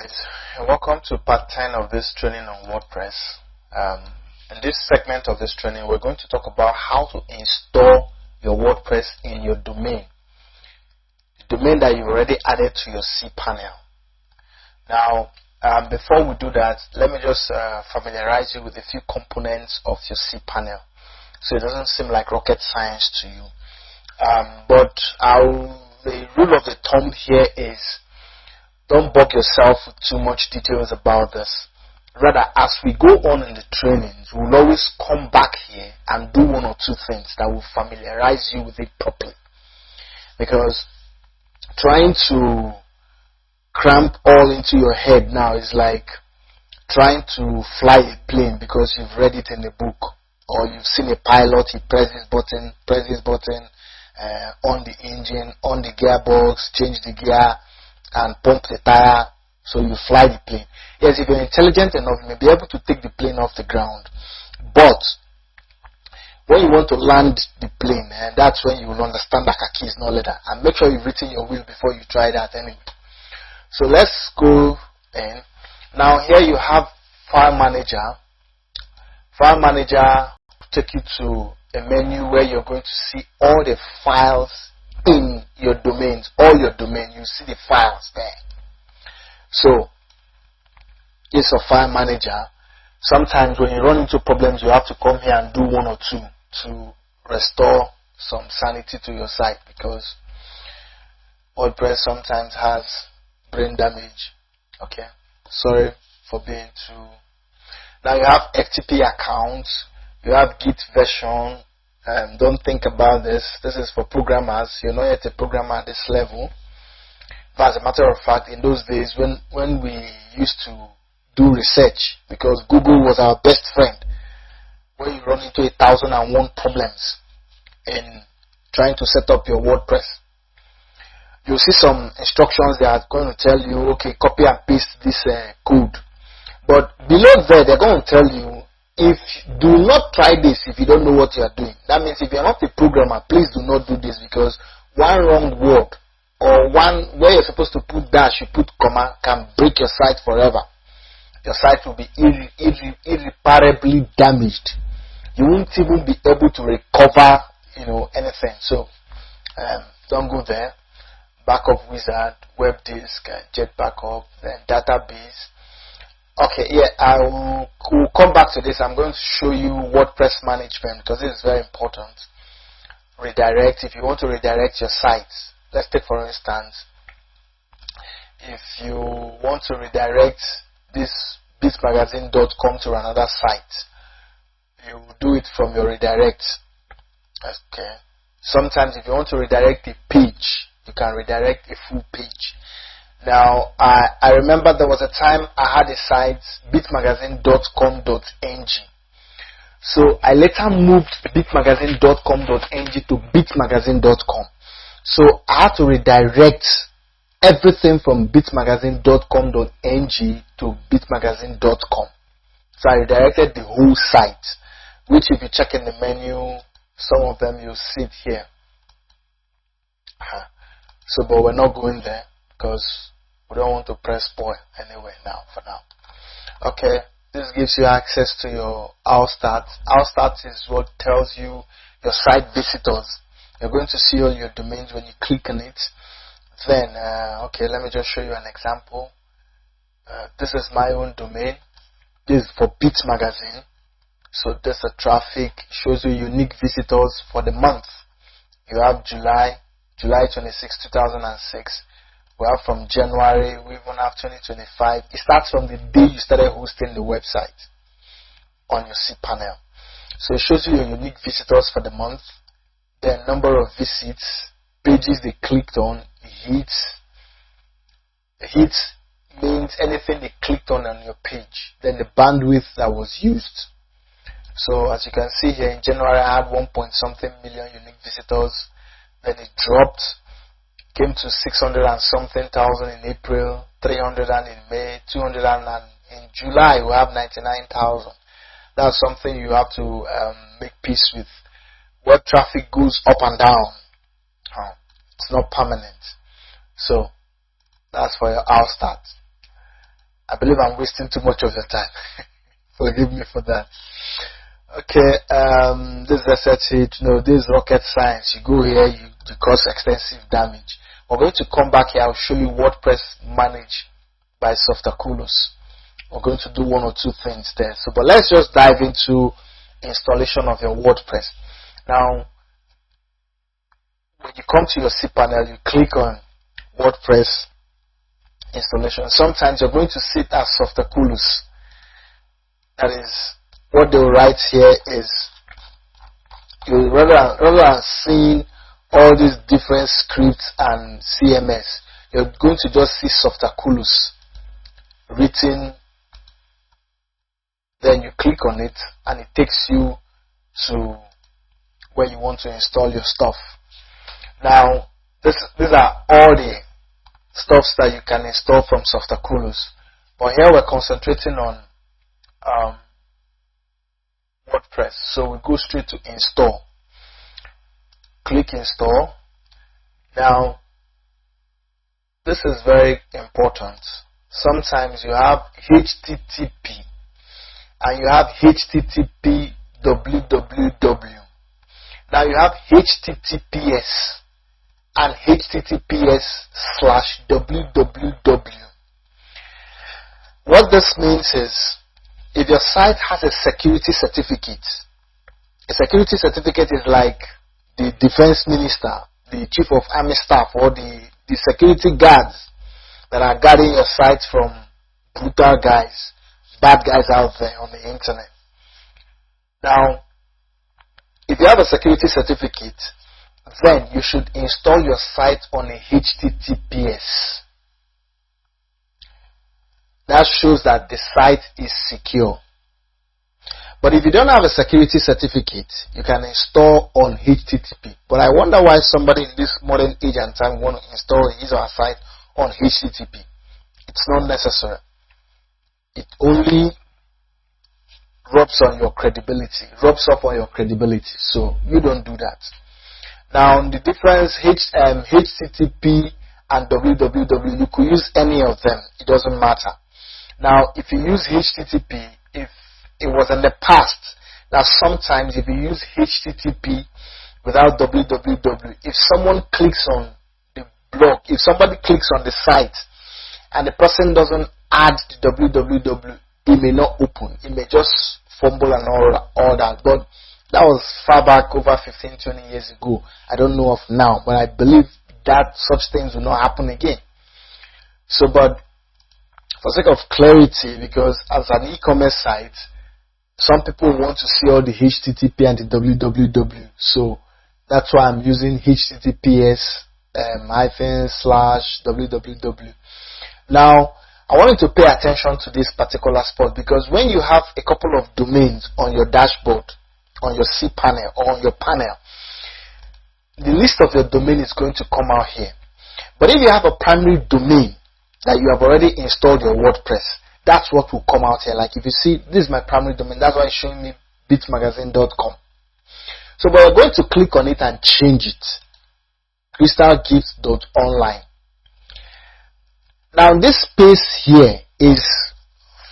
Alright, welcome to part 10 of this training on WordPress. In this segment of this training, we're going to talk about how to install your WordPress in your domain. The domain that you already added to your cPanel. Now, before we do that, let me just familiarize you with a few components of your cPanel, so it doesn't seem like rocket science to you. But the rule of the thumb here is, don't bug yourself with too much details about this. Rather, as we go on in the trainings, we'll always come back here and do one or two things that will familiarize you with it properly. Because trying to cram all into your head now is like trying to fly a plane because you've read it in a book, or you've seen a pilot, he press this button, on the engine, on the gearbox, change the gear, and pump the tire, so you fly the plane. Yes, if you're intelligent enough, you may be able to take the plane off the ground. But when you want to land the plane, and that's when you will understand that key is not leather. And make sure you've written your will before you try that anyway. So let's go in. Now here you have File Manager. File Manager will take you to a menu where you're going to see all the files in your domains, all your domain. You see the files there. So it's a File Manager. Sometimes when you run into problems, you have to come here and do one or two to restore some sanity to your site, because WordPress sometimes has brain damage. Okay, sorry for being too. Now you have FTP accounts, you have Git version. Don't think about this. This is for programmers. You're not yet a programmer at this level. But as a matter of fact, in those days when we used to do research, because Google was our best friend, when you run into 1,001 problems in trying to set up your WordPress, you'll see some instructions that are going to tell you, okay, copy and paste this code. But below there, they're going to tell you, do not try this if you don't know what you are doing. That means if you're not a programmer, please do not do this, because one wrong word, or one where you're supposed to put dash, you put comma, can break your site forever. Your site will be irreparably damaged. You won't even be able to recover, anything. So don't go there. Backup wizard, web disk, jet backup, then database. Okay, yeah, we'll come back to this. I'm going to show you WordPress management, because this is very important. Redirect. If you want to redirect your sites, let's take for instance, if you want to redirect this bitmagazine.com to another site, you will do it from your redirect. Okay. Sometimes if you want to redirect a page, you can redirect a full page. Now, I remember there was a time I had a site, bitmagazine.com.ng. So I later moved bitmagazine.com.ng to bitmagazine.com. So I had to redirect everything from bitmagazine.com.ng to bitmagazine.com. So I redirected the whole site, which if you check in the menu, some of them you'll see it here. So, but we're not going there, because we don't want to press spoil anyway now, for now. Okay, this gives you access to your Allstat. Allstat is what tells you your site visitors. You're going to see all your domains when you click on it. Then, okay, let me just show you an example. This is my own domain. This is for Bit Magazine. So this is traffic, shows you unique visitors for the month. You have July 26, 2006. We have from January, we even have 2025. It starts from the day you started hosting the website on your cPanel. So it shows you your unique visitors for the month, the number of visits, pages they clicked on, hits. Hits means anything they clicked on your page, then the bandwidth that was used. So as you can see here, in January I had 1.something million unique visitors. Then it dropped, came to 600 and something thousand in April, 300 and in May, 200 and in July we have 99,000. That's something you have to make peace with. Web traffic goes up and down. It's not permanent. So that's for your Allstat. I believe I'm wasting too much of your time. Forgive me for that. Okay, this is SHH, this is rocket science. You go here, you cause extensive damage. We're going to come back here. I'll show you WordPress managed by Softaculous. We're going to do one or two things there. So, but let's just dive into installation of your WordPress. Now, when you come to your cPanel, you click on WordPress installation. Sometimes you're going to see it as Softaculous. That is, what they'll write here is, you rather than seeing all these different scripts and CMS, you're going to just see Softaculous written. Then you click on it and it takes you to where you want to install your stuff. Now, these are all the stuffs that you can install from Softaculous. But here we're concentrating on WordPress. So we go straight to install. Click install. Now, this is very important. Sometimes you have HTTP and you have HTTP www. Now you have HTTPS and HTTPS/www. What this means is, if your site has a security certificate is like the defense minister, the chief of army staff, or the security guards that are guarding your site from brutal guys, bad guys out there on the internet. Now, if you have a security certificate, then you should install your site on a HTTPS. That shows that the site is secure. But if you don't have a security certificate, you can install on HTTP. But I wonder why somebody in this modern age and time want to install his or her site on HTTP. It's not necessary. It only rubs up on your credibility. So you don't do that. Now, the difference HTTP and www, you could use any of them. It doesn't matter. Now, if you use HTTP, if it was in the past, now sometimes if you use HTTP without www, if someone clicks on the blog, if somebody clicks on the site and the person doesn't add the www, it may not open. It may just fumble and all that. But that was far back, over 15-20 years ago. I don't know of now, but I believe that such things will not happen again. So, but for sake of clarity, because as an e-commerce site, some people want to see all the HTTP and the www. So that's why I'm using HTTPS /www. Now, I want you to pay attention to this particular spot, because when you have a couple of domains on your dashboard, on your cPanel or on your panel, the list of your domain is going to come out here. But if you have a primary domain that you have already installed your WordPress, that's what will come out here. Like if you see, this is my primary domain, that's why it's showing me bitmagazine.com. So we're going to click on it and change it. crystalgifts.online. Now this space here is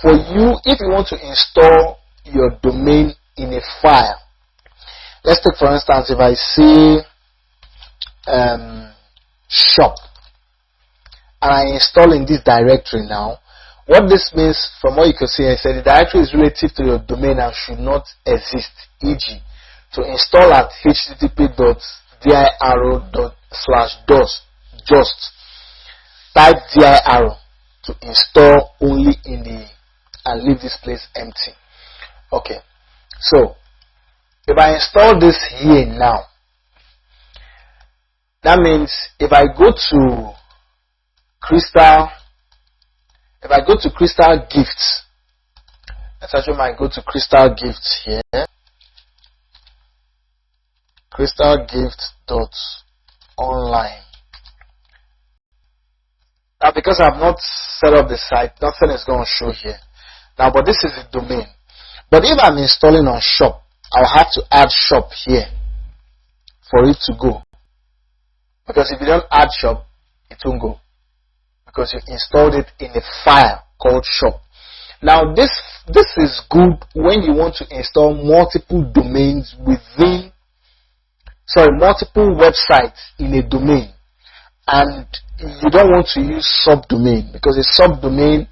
for you if you want to install your domain in a file. Let's take for instance, if I say shop and I install in this directory now, what this means, from what you can see, I said the directory is relative to your domain and should not exist. E.g., to install at http://dos, just type dir to install only in the, and leave this place empty. Okay, so if I install this here now, that means if I go to Crystal Gifts, let's assume I go to Crystal Gifts here, crystalgifts.online. Now, because I've not set up the site, nothing is going to show here. Now, but this is the domain. But if I'm installing on shop, I'll have to add shop here for it to go. Because if you don't add shop, it won't go. Because you installed it in a file called shop. Now this is good when you want to install multiple domains multiple websites in a domain, and you don't want to use subdomain, because a subdomain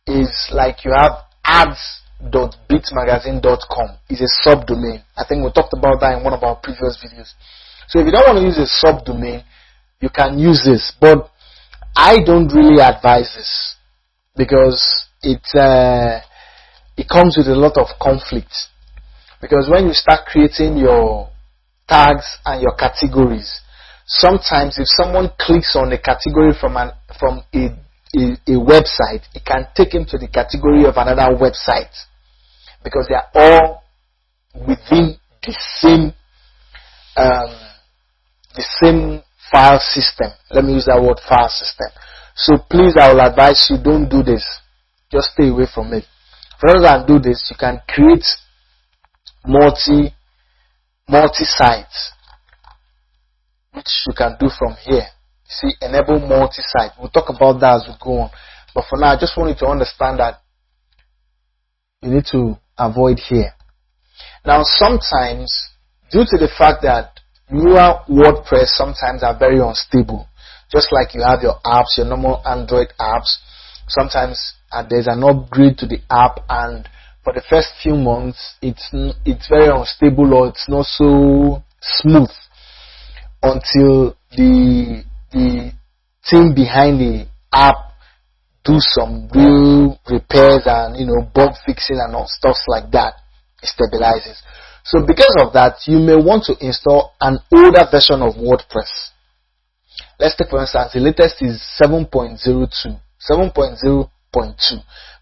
is like you have ads.bitmagazine.com is a subdomain. I think we talked about that in one of our previous videos. So if you don't want to use a subdomain, you can use this, but I don't really advise this, because it comes with a lot of conflict. Because when you start creating your tags and your categories, sometimes if someone clicks on a category from a website, it can take him to the category of another website, because they are all within the same file system. Let me use that word, file system. So please, I will advise you, don't do this. Just stay away from it. Rather than do this, you can create multi-sites, which you can do from here. See, enable multi-site. We'll talk about that as we go on. But for now, I just want you to understand that you need to avoid here. Now, sometimes, due to the fact that newer WordPress sometimes are very unstable, just like you have your apps, your normal Android apps, sometimes there's an upgrade to the app, and for the first few months, it's very unstable, or it's not so smooth until the team behind the app do some real repairs and bug fixing and all stuff like that. It stabilizes. So because of that, you may want to install an older version of WordPress. Let's take for instance, the latest is 7.02,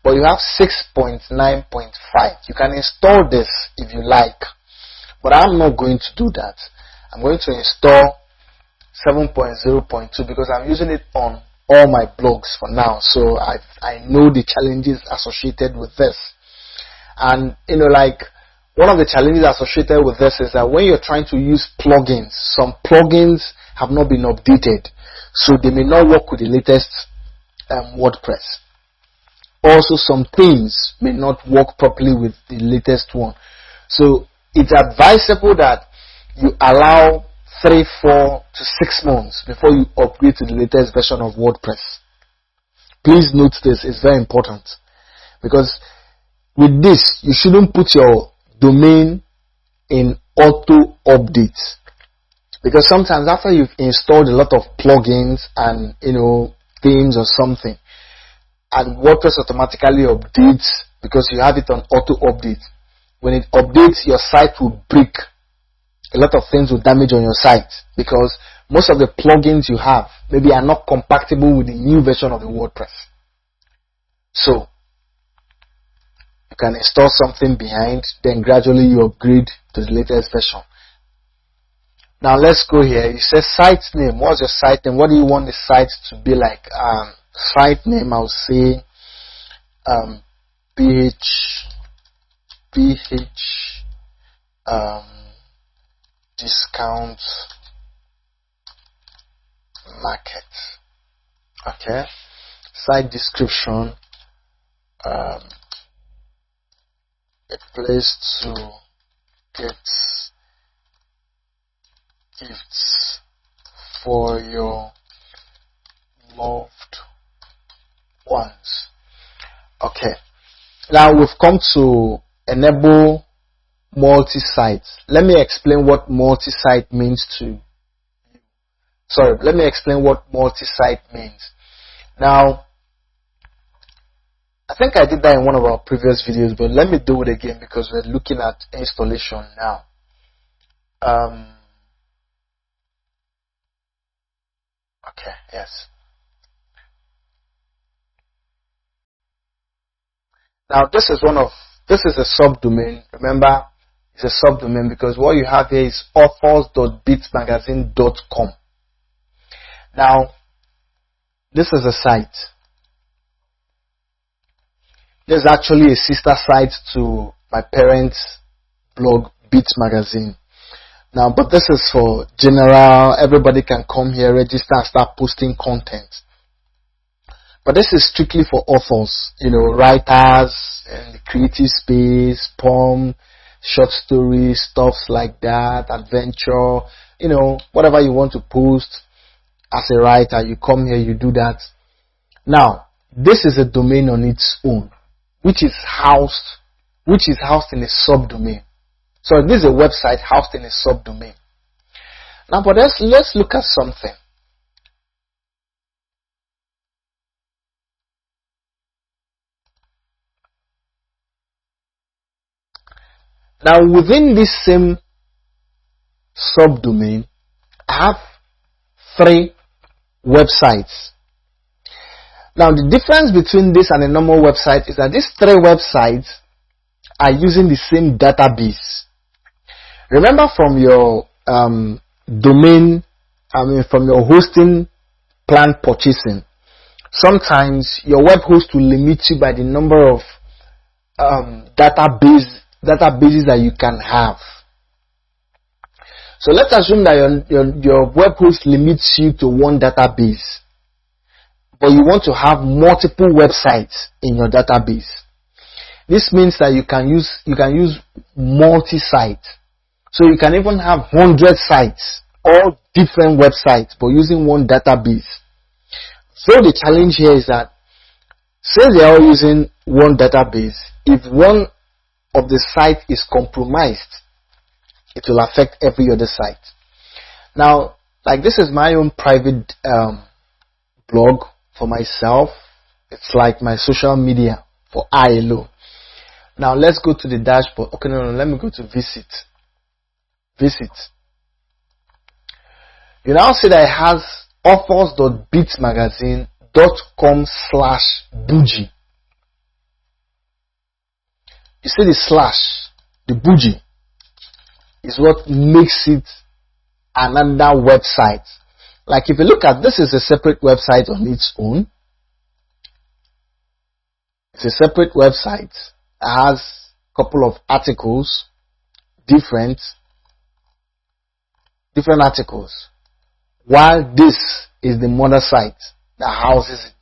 but you have 6.9.5. You can install this if you like, but I'm not going to do that. I'm going to install 7.0.2 because I'm using it on all my blogs for now, so I know the challenges associated with this. And like one of the challenges associated with this is that when you're trying to use plugins, some plugins have not been updated, so they may not work with the latest WordPress. Also, some themes may not work properly with the latest one. So it's advisable that you allow 3, 4 to 6 months before you upgrade to the latest version of WordPress. Please note this, it's very important, because with this, you shouldn't put your domain in auto update, because sometimes after you've installed a lot of plugins and themes or something, and WordPress automatically updates because you have it on auto update. When it updates, your site will break. A lot of things will damage on your site because most of the plugins you have maybe are not compatible with the new version of the WordPress. So you can install something behind, then gradually you upgrade to the latest version. Now let's go here. You say site name. What's your site name? What do you want the site to be like? Site name, I'll say PH discount market. Okay. Site description, a place to get gifts for your loved ones. Okay, now we've come to enable multi-site. Let me explain what multi-site means to you. Let me explain what multi-site means. Now, I think I did that in one of our previous videos, but let me do it again because we're looking at installation now. Okay, yes. Now this is a subdomain. Remember, it's a subdomain because what you have here is authors.bitmagazine.com. Now, this is a site. There's actually a sister site to my parents' blog, Bit Magazine. Now, but this is for general. Everybody can come here, register, and start posting content. But this is strictly for authors, writers, and the creative space, poem, short stories, stuffs like that, adventure, whatever you want to post as a writer, you come here, you do that. Now, this is a domain on its own, which is housed in a subdomain. So this is a website housed in a subdomain. Now, but let's look at something. Now, within this same subdomain, I have 3 websites. Now, the difference between this and a normal website is that these 3 websites are using the same database. Remember, from your from your hosting plan purchasing, sometimes your web host will limit you by the number of databases that you can have. So let's assume that your web host limits you to one database, but you want to have multiple websites in your database. This means that you can use multi-site. So you can even have 100 sites, all different websites, but using one database. So the challenge here is that since they are all using one database, if one of the site is compromised, it will affect every other site. Now, like, this is my own private blog for myself. It's like my social media for I alone. Now let's go to the dashboard. Okay, no, let me go to visit. You now see that it has authors.bitmagazine.com/bougie. You see the slash, the bougie, is what makes it another website. Like, if you look at this, is a separate website on its own. It's a separate website. It has a couple of articles, different articles, while this is the mother site that houses it.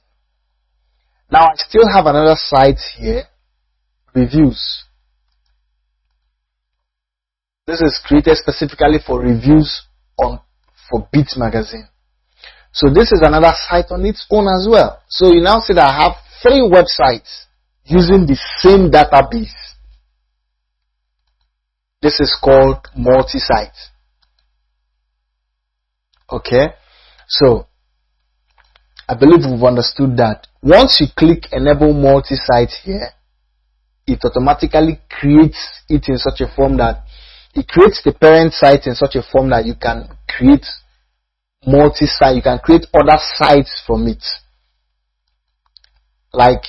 Now I still have another site here, reviews. This is created specifically for reviews for Beat Magazine. So this is another site on its own as well. So you now see that I have 3 websites using the same database. This is called multi-site. Okay, so I believe we've understood that. Once you click enable multi-site here, it automatically creates it in such a form that it creates the parent site in such a form that you can create multi-site, you can create other sites from it. Like,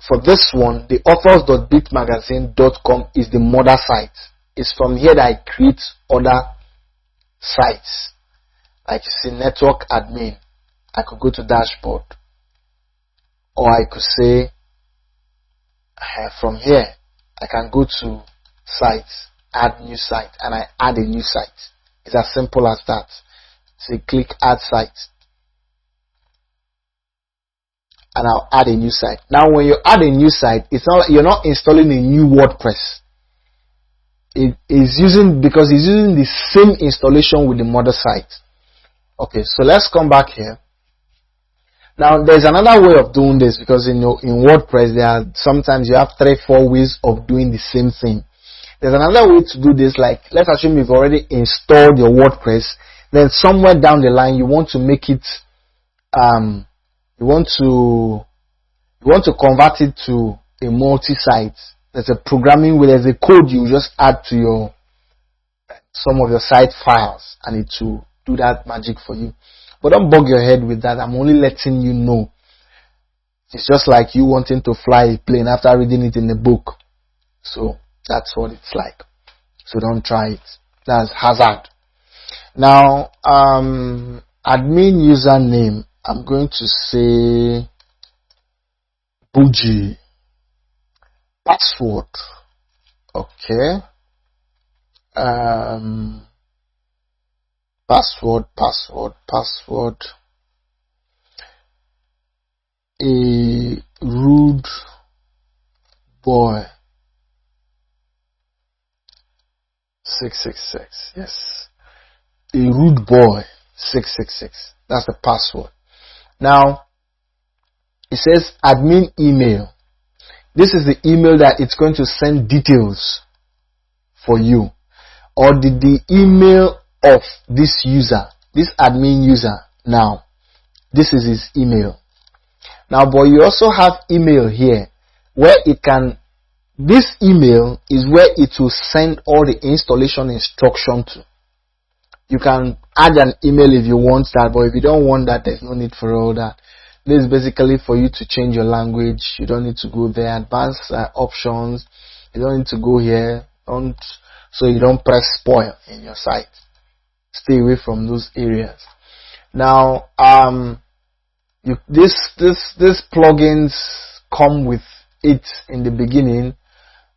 for this one, the authors.bitmagazine.com is the mother site. It's from here that I create other sites. Like, you see, network admin, I could go to dashboard, or I could say from here I can go to sites, add new site, and I add a new site. It's as simple as that. So you click add site, and I'll add a new site. Now when you add a new site, it's not, you're not installing a new WordPress. It is using, because it's using the same installation with the mother site. Okay, so let's come back here. Now there's another way of doing this, because in WordPress there are sometimes you have 3-4 ways of doing the same thing. There's another way to do this. Like, let's assume you've already installed your WordPress, then somewhere down the line you want to make it you want to convert it to a multi-site. There's a programming where there's a code you just add to some of your site files, and it will do that magic for you. But don't bug your head with that. I'm only letting you know. It's just like you wanting to fly a plane after reading it in a book. So that's what it's like. So don't try it. That's hazard. Now, admin username, I'm going to say bougie. Password, okay. Password. a rude boy 666. Yes, a rude boy 666. That's the password. Now it says admin email. This is the email that it's going to send details for you, or the email of this user, this admin user. Now this is his email. Now, but you also have email here where it can, this email is where it will send all the installation instruction to. You can add an email if you want that, but if you don't want that, there's no need for all that. This is basically for you to change your language. You don't need to go there. Advanced options. You don't need to go here. So you don't press spoil in your site. Stay away from those areas. Now, this plugins come with it in the beginning,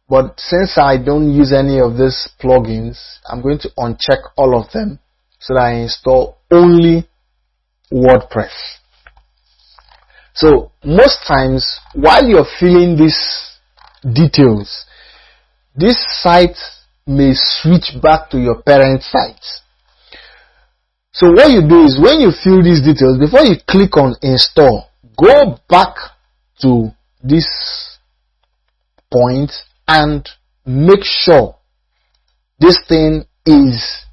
but since I don't use any of these plugins, I'm going to uncheck all of them so that I install only WordPress. So most times while you're filling these details, this site may switch back to your parent site. So what you do is, when you fill these details, before you click on install, go back to this point and make sure this thing is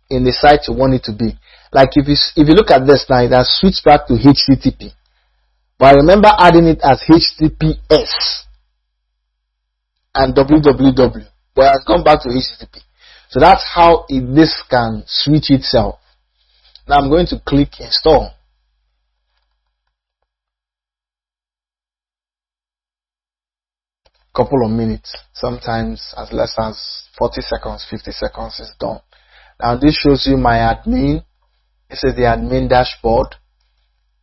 in the site you want it to be. Like if you look at this now, it has switched back to HTTP. But I remember adding it as HTTPS and www, but it has gone back to HTTP. So that's how this can switch itself. Now I'm going to click install. Couple of minutes, sometimes as less as 40 seconds, 50 seconds is done. Now this shows you my admin. This is the admin dashboard,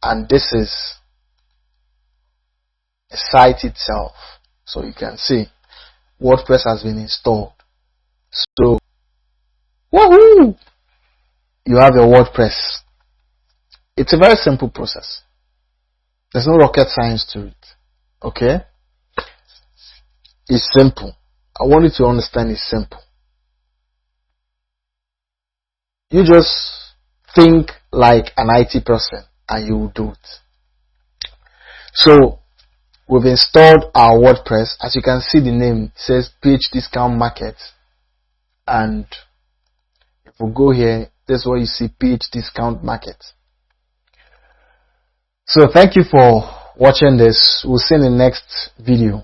and this is the site itself. So you can see WordPress has been installed. So woohoo! You have your WordPress. It's a very simple process. There's no rocket science to it. Okay? It's simple. I want you to understand it's simple. You just think like an IT person and you will do it. So we've installed our WordPress. As you can see, the name says Page Discount Market, and if we go here, this is where you see Page Discount Market. So thank you for watching this. We'll see you in the next video.